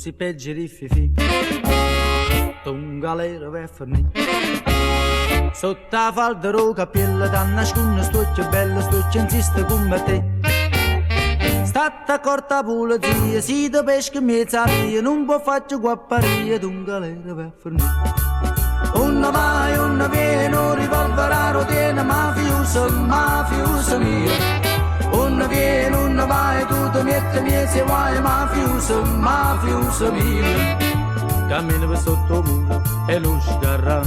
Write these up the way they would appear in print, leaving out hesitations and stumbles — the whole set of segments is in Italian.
si peggi riffifi, un galera per fornì. Sotto la falda ro capello da nasconde stocchio bello, stocchio insiste come te. Stata corta pulizia, si da pesca mezza via, non può faccio guapparia, un galera per fornì. Una vai, una viene, un revolver a rotena, mafiosa mia. Una viene, una vai, tu ti metti mesi guai, mafiosa mia. Cammina per sotto muro e lo sgarra,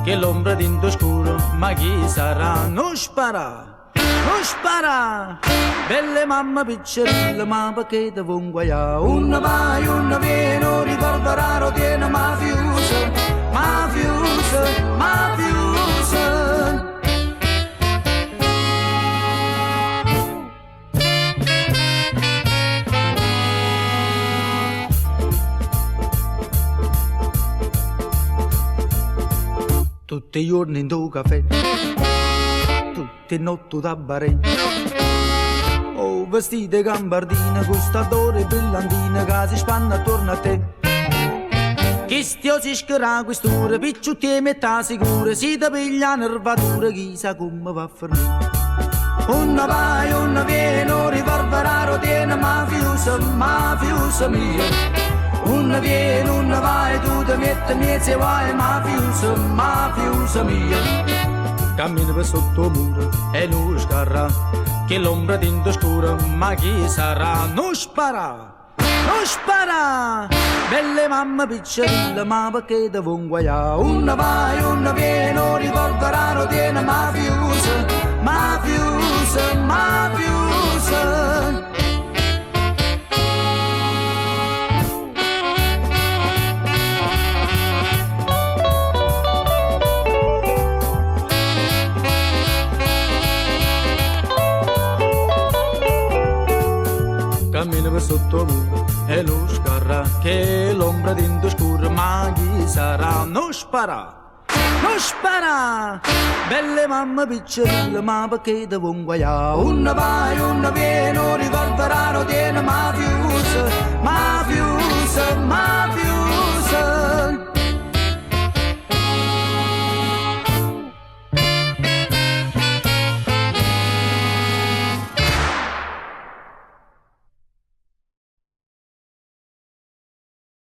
che l'ombra dentro scuro, ma chi sarà? Non spara, belle mamma piccerilla, ma perché te vuoi guaiare? Una vai, una viene, un rivolver a rotena, mafiosa. Tutti i giorni in tuo caffè, tutte notti da bare. Oh, vestite gambardine, gustadore brillantina, che si spanna attorno a te. Chi stio si scherà quest'ora, picciutti e metà sicura, si da piglia nervatura, chissà come va a finire. Una vai, una viene, un rivolver a rotena, mafiosa mia. Una viene, una vai, tu ti metti mezzo guai, mafiosa mia. Cammina per sotto muro e non scarra, che l'ombra dentro scura, ma chi sarà? Non spara, belle mamma piccerilla, ma perché te vuoi guaiare? Una vai, una viene, un rivolver a rotena, mafiosa. Cammina per sotto muro e lo scarra, che l'ombra dentro scura, ma chi sarà? Non spara, belle mamma piccerilla, ma perché te vuoi guaiare? Una vai,